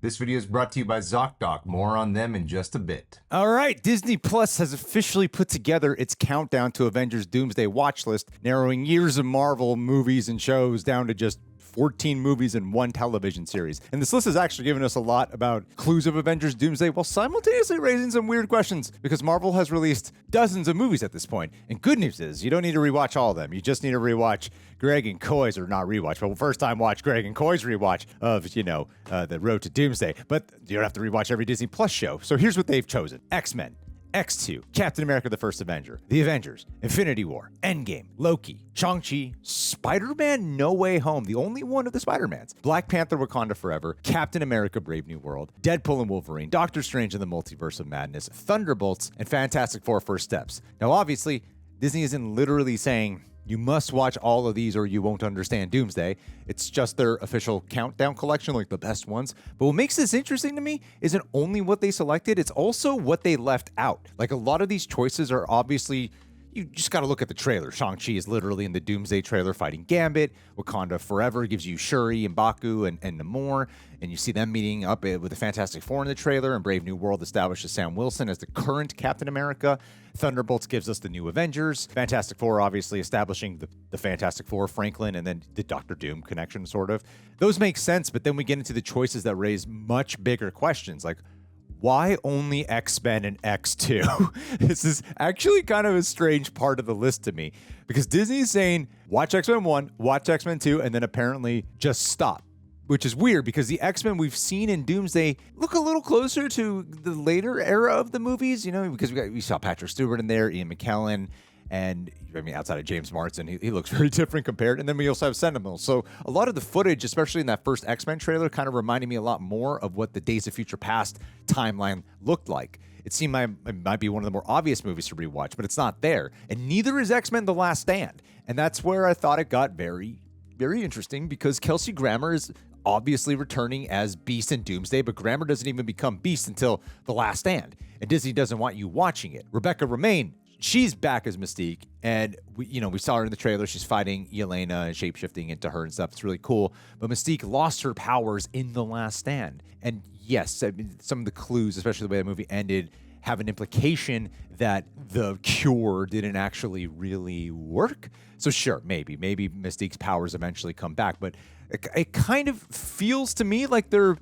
This video is brought to you by Zocdoc. More on them in just a bit. All right, Disney Plus has officially put together its countdown to Avengers Doomsday watchlist, narrowing years of Marvel movies and shows down to just 14 movies and one television series. And this list has actually given us a lot about clues of Avengers Doomsday while simultaneously raising some weird questions because Marvel has released dozens of movies at this point. And good news is you don't need to rewatch all of them. You just need to rewatch Greg and Coy's, or not rewatch, but first time watch Greg and Coy's rewatch of, the Road to Doomsday. But you don't have to rewatch every Disney Plus show. So here's what they've chosen. X-Men, X2, Captain America the First Avenger, The Avengers, Infinity War, Endgame, Loki, Shang-Chi, Spider-Man No Way Home, the only one of the Spider-Mans, Black Panther Wakanda Forever, Captain America Brave New World, Deadpool and Wolverine, Doctor Strange and the Multiverse of Madness, Thunderbolts, and Fantastic Four First Steps. Now obviously, Disney isn't literally saying you must watch all of these or you won't understand Doomsday. It's just their official countdown collection, like the best ones. But what makes this interesting to me isn't only what they selected, it's also what they left out. Like a lot of these choices are obviously, you just got to look at the trailer. Shang-Chi is literally in the Doomsday trailer fighting Gambit. Wakanda Forever gives you Shuri and Baku and Namor. And you see them meeting up with the Fantastic Four in the trailer. And Brave New World establishes Sam Wilson as the current Captain America. Thunderbolts gives us the new Avengers. Fantastic Four obviously establishing the Fantastic Four, Franklin, and then the Doctor Doom connection, sort of. Those make sense, but then we get into the choices that raise much bigger questions, like, why only X-Men and X2? This is actually kind of a strange part of the list to me because Disney is saying, watch X-Men 1, watch X-Men 2, and then apparently just stop, which is weird because the X-Men we've seen in Doomsday look a little closer to the later era of the movies, because we saw Patrick Stewart in there, Ian McKellen, and outside of James Marsden, he looks very different compared. And then we also have Sentinel. So a lot of the footage, especially in that first X-Men trailer, kind of reminded me a lot more of what the Days of Future Past timeline looked like. It seemed it might be one of the more obvious movies to rewatch, but it's not there. And neither is X-Men The Last Stand. And that's where I thought it got very, very interesting because Kelsey Grammer is obviously returning as Beast in Doomsday, but Grammer doesn't even become Beast until The Last Stand. And Disney doesn't want you watching it. Rebecca Romijn, she's back as Mystique, and we saw her in the trailer. She's fighting Yelena and shapeshifting into her and stuff. It's really cool. But Mystique lost her powers in The Last Stand. And yes, some of the clues, especially the way the movie ended, have an implication that the cure didn't actually really work. So sure, maybe Mystique's powers eventually come back. But it kind of feels to me like they're,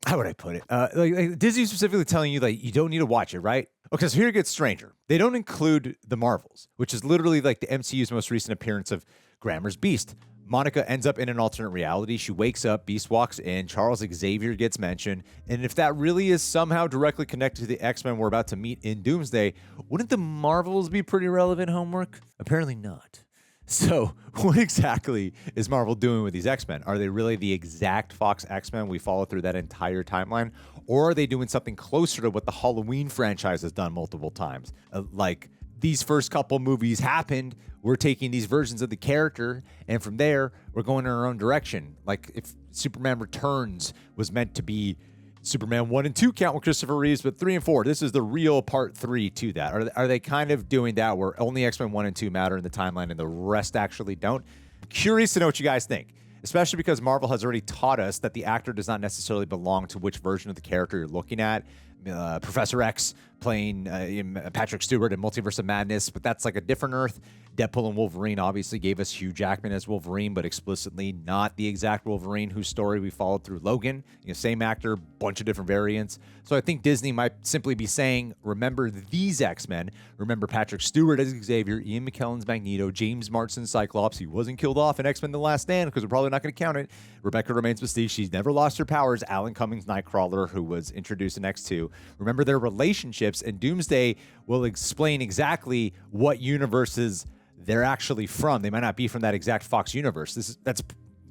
how would I put it? Like Disney specifically telling you you don't need to watch it, right? Okay, so here it gets stranger. They don't include the Marvels, which is literally like the MCU's most recent appearance of Grammer's Beast. Monica ends up in an alternate reality. She wakes up, Beast walks in, Charles Xavier gets mentioned. And if that really is somehow directly connected to the X-Men we're about to meet in Doomsday, wouldn't the Marvels be pretty relevant homework? Apparently not. So what exactly is Marvel doing with these X-Men? Are they really the exact Fox X-Men we follow through that entire timeline? Or are they doing something closer to what the Halloween franchise has done multiple times? Like these first couple movies happened, we're taking these versions of the character, and from there, we're going in our own direction. Like if Superman Returns was meant to be Superman 1 and 2 count with Christopher Reeves, but 3 and 4, this is the real part 3 to that. Are they kind of doing that where only X-Men 1 and 2 matter in the timeline and the rest actually don't? Curious to know what you guys think, especially because Marvel has already taught us that the actor does not necessarily belong to which version of the character you're looking at. Professor X playing Patrick Stewart in Multiverse of Madness, but that's like a different Earth. Deadpool and Wolverine obviously gave us Hugh Jackman as Wolverine, but explicitly not the exact Wolverine whose story we followed through Logan. Same actor, bunch of different variants. So I think Disney might simply be saying, remember these X-Men. Remember Patrick Stewart as Xavier, Ian McKellen's Magneto, James Marsden's Cyclops. He wasn't killed off in X-Men The Last Stand because we're probably not going to count it. Rebecca Romijn's Mystique. She's never lost her powers. Alan Cummings' Nightcrawler, who was introduced in X2. Remember their relationships, and Doomsday will explain exactly what universes they're actually from. They might not be from that exact Fox universe. This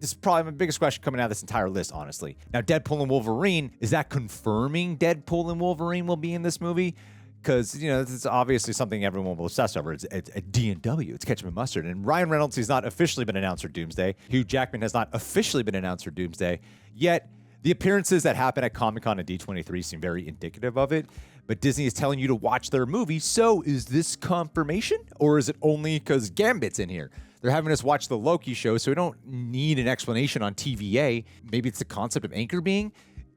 is probably my biggest question coming out of this entire list, honestly. Now, Deadpool and Wolverine, is that confirming Deadpool and Wolverine will be in this movie? Because, this is obviously something everyone will obsess over. It's a D&W. It's ketchup and mustard. And Ryan Reynolds has not officially been announced for Doomsday. Hugh Jackman has not officially been announced for Doomsday. Yet, the appearances that happen at Comic-Con and D23 seem very indicative of it. But Disney is telling you to watch their movie. So is this confirmation? Or is it only because Gambit's in here? They're having us watch the Loki show, so we don't need an explanation on TVA. Maybe it's the concept of Anchor being.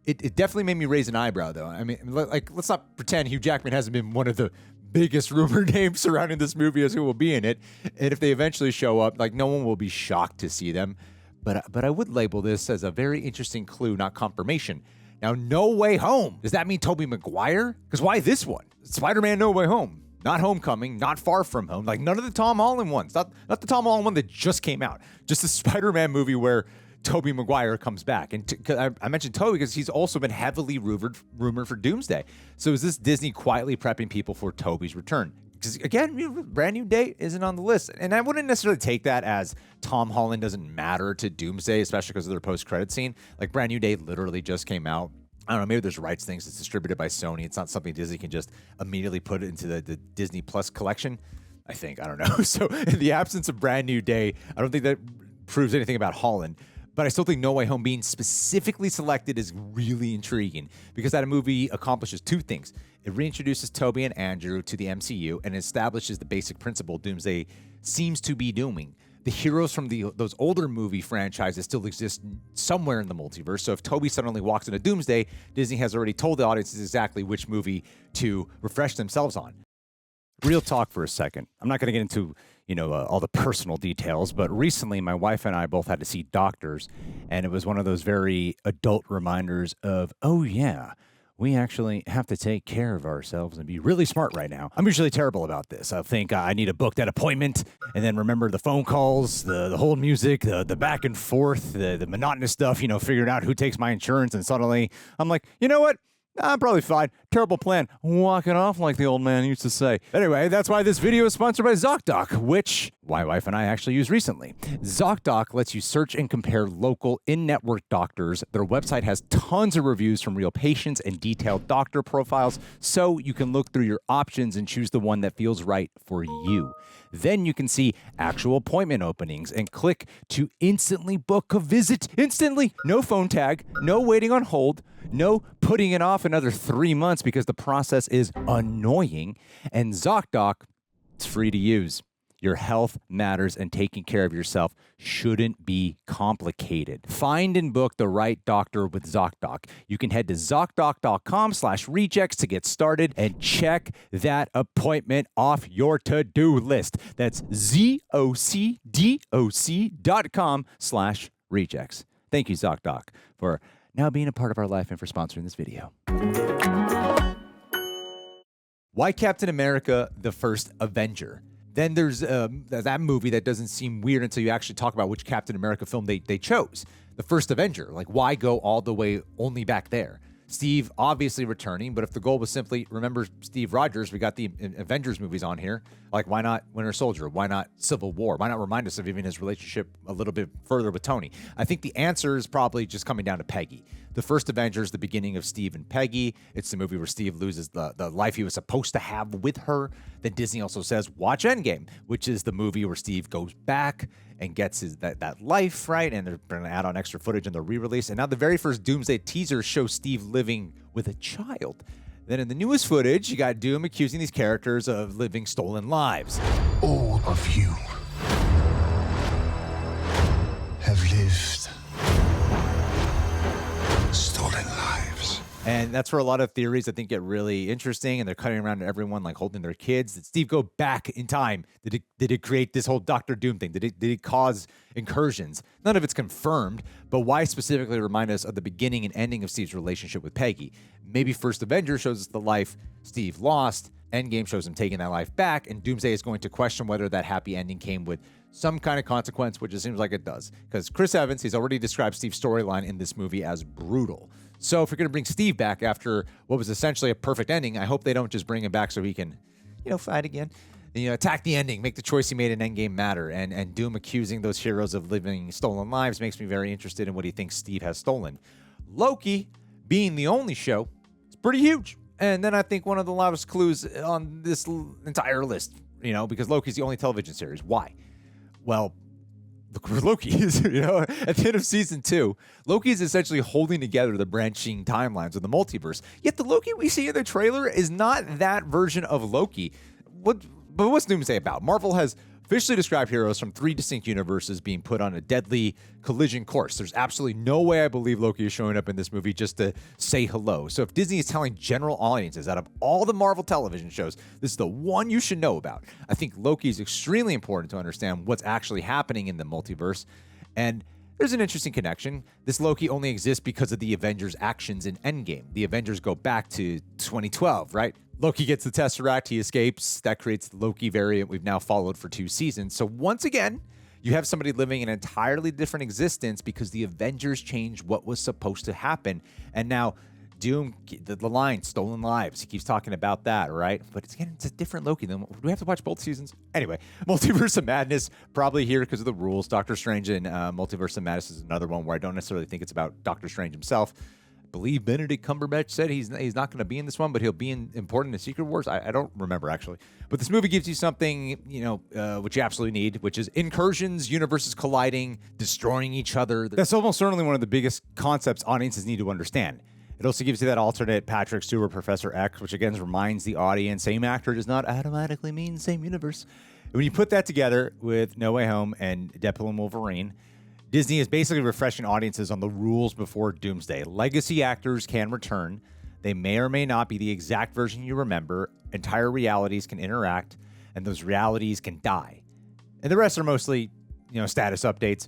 It definitely made me raise an eyebrow, though. I mean, like, let's not pretend Hugh Jackman hasn't been one of the biggest rumor names surrounding this movie as who will be in it. And if they eventually show up, like, no one will be shocked to see them. But I would label this as a very interesting clue, not confirmation. Now, No Way Home. Does that mean Tobey Maguire? Because why this one? Spider-Man No Way Home. Not Homecoming, not Far From Home. Like, none of the Tom Holland ones. Not the Tom Holland one that just came out. Just a Spider-Man movie where Tobey Maguire comes back. And I mentioned Tobey because he's also been heavily rumored for Doomsday. So is this Disney quietly prepping people for Tobey's return? Because, again, Brand New Day isn't on the list. And I wouldn't necessarily take that as Tom Holland doesn't matter to Doomsday, especially because of their post-credit scene. Like, Brand New Day literally just came out. I don't know, maybe there's rights things. It's distributed by Sony. It's not something Disney can just immediately put into the Disney Plus collection, I think. I don't know. So in the absence of Brand New Day, I don't think that proves anything about Holland. But I still think No Way Home being specifically selected is really intriguing because that movie accomplishes two things. It reintroduces Tobey and Andrew to the MCU and establishes the basic principle Doomsday seems to be doing. The heroes from those older movie franchises still exist somewhere in the multiverse. So if Tobey suddenly walks into Doomsday, Disney has already told the audiences exactly which movie to refresh themselves on. Real talk for a second. I'm not going to get into all the personal details, but recently my wife and I both had to see doctors, and it was one of those very adult reminders of, oh yeah, we actually have to take care of ourselves and be really smart right now. I'm usually terrible about this. I think I need to book that appointment and then remember the phone calls, the hold music, the back and forth, the monotonous stuff, figuring out who takes my insurance, and suddenly I'm like, you know what? I'm probably fine. Terrible plan. Walk it off like the old man used to say. Anyway, that's why this video is sponsored by Zocdoc, which my wife and I actually used recently. Zocdoc lets you search and compare local in-network doctors. Their website has tons of reviews from real patients and detailed doctor profiles, so you can look through your options and choose the one that feels right for you. Then you can see actual appointment openings and click to instantly book a visit. Instantly. No phone tag, no waiting on hold, no putting it off another 3 months because the process is annoying. And Zocdoc, it's free to use. Your health matters, and taking care of yourself shouldn't be complicated. Find and book the right doctor with Zocdoc. You can head to Zocdoc.com/rejects to get started and check that appointment off your to-do list. That's ZocDoc.com/rejects. Thank you, Zocdoc, for now being a part of our life and for sponsoring this video. Why Captain America, the First Avenger? Then there's that movie that doesn't seem weird until you actually talk about which Captain America film they chose. The First Avenger. Like, why go all the way only back there? Steve obviously returning, but if the goal was simply, remember Steve Rogers, we got the Avengers movies on here. Like, why not Winter Soldier? Why not Civil War? Why not remind us of even his relationship a little bit further with Tony? I think the answer is probably just coming down to Peggy. The First Avengers, the beginning of Steve and Peggy. It's the movie where Steve loses the life he was supposed to have with her. Then Disney also says, watch Endgame, which is the movie where Steve goes back and gets that life, right? And they're going to add on extra footage in the re-release. And now the very first Doomsday teaser shows Steve living with a child. Then in the newest footage, you got Doom accusing these characters of living stolen lives. All of you have lived stolen lives. And that's where a lot of theories, I think, get really interesting. And they're cutting around to everyone, like holding their kids. Did Steve go back in time? Did it create this whole Doctor Doom thing? Did it cause incursions? None of it's confirmed. But why specifically remind us of the beginning and ending of Steve's relationship with Peggy? Maybe First Avenger shows us the life Steve lost. Endgame shows him taking that life back. And Doomsday is going to question whether that happy ending came with some kind of consequence, which it seems like it does. Because Chris Evans, he's already described Steve's storyline in this movie as brutal. So if you're going to bring Steve back after what was essentially a perfect ending, I hope they don't just bring him back so he can, fight again. Attack the ending, make the choice he made in Endgame matter. And Doom accusing those heroes of living stolen lives makes me very interested in what he thinks Steve has stolen. Loki, being the only show, it's pretty huge. And then I think one of the loudest clues on this entire list, because Loki's the only television series. Why? Well, look where Loki is, at the end of season 2. Loki is essentially holding together the branching timelines of the multiverse. Yet the Loki we see in the trailer is not that version of Loki. But what's Doomsday about? Marvel has officially describe heroes from 3 distinct universes being put on a deadly collision course. There's absolutely no way I believe Loki is showing up in this movie just to say hello. So if Disney is telling general audiences out of all the Marvel television shows, this is the one you should know about. I think Loki is extremely important to understand what's actually happening in the multiverse. And there's an interesting connection. This Loki only exists because of the Avengers' actions in Endgame. The Avengers go back to 2012, right? Loki gets the Tesseract, he escapes. That creates the Loki variant we've now followed for 2 seasons. So once again, you have somebody living an entirely different existence because the Avengers changed what was supposed to happen. And now Doom, the line, stolen lives. He keeps talking about that, right? But it's a different Loki. Do we have to watch both seasons? Anyway, Multiverse of Madness, probably here because of the rules. Doctor Strange and Multiverse of Madness is another one where I don't necessarily think it's about Doctor Strange himself. I believe Benedict Cumberbatch said he's not going to be in this one, but he'll be important in Secret Wars. I don't remember, actually. But this movie gives you something, which you absolutely need, which is incursions, universes colliding, destroying each other. That's almost certainly one of the biggest concepts audiences need to understand. It also gives you that alternate Patrick Stewart, Professor X, which again reminds the audience, same actor does not automatically mean same universe. When you put that together with No Way Home and Deadpool and Wolverine, Disney is basically refreshing audiences on the rules before Doomsday. Legacy actors can return. They may or may not be the exact version you remember. Entire realities can interact, and those realities can die. And the rest are mostly, status updates.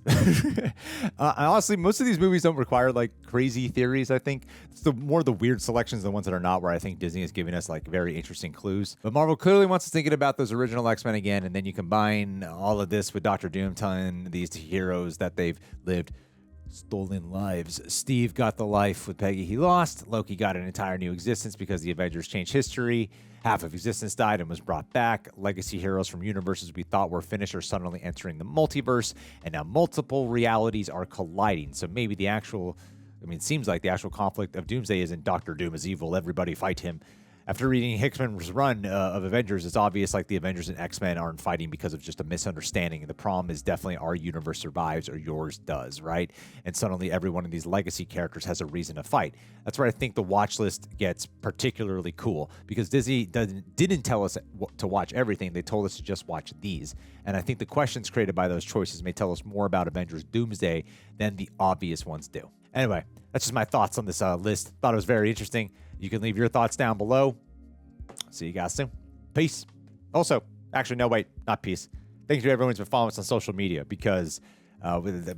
Honestly, most of these movies don't require like crazy theories. I think it's more the weird selections, the ones that are not, where I think Disney is giving us like very interesting clues. But Marvel clearly wants us thinking about those original X-Men again, and then you combine all of this with Doctor Doom telling these heroes that they've lived stolen lives. Steve got the life with Peggy he lost. Loki got an entire new existence because the Avengers changed history. Half of existence died and was brought back. Legacy heroes from universes we thought were finished are suddenly entering the multiverse, and now multiple realities are colliding. So maybe it seems like the actual conflict of Doomsday isn't Doctor Doom is evil, everybody fight him. After reading Hickman's run of Avengers, it's obvious like the Avengers and X-Men aren't fighting because of just a misunderstanding. And the problem is definitely our universe survives or yours does, right? And suddenly every one of these legacy characters has a reason to fight. That's where I think the watch list gets particularly cool, because Disney didn't tell us to watch everything. They told us to just watch these. And I think the questions created by those choices may tell us more about Avengers Doomsday than the obvious ones do. Anyway, that's just my thoughts on this list. Thought it was very interesting. You can leave your thoughts down below. See you guys soon. Peace. Also, actually, no, wait, not peace. Thank you to everyone who's been following us on social media, because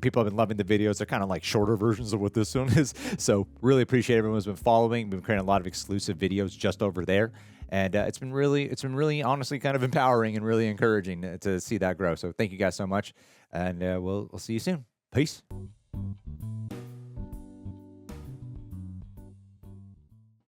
people have been loving the videos. They're kind of like shorter versions of what this one is. So really appreciate everyone who's been following. We've been creating a lot of exclusive videos just over there. And it's been really honestly kind of empowering and really encouraging to see that grow. So thank you guys so much. And we'll see you soon. Peace.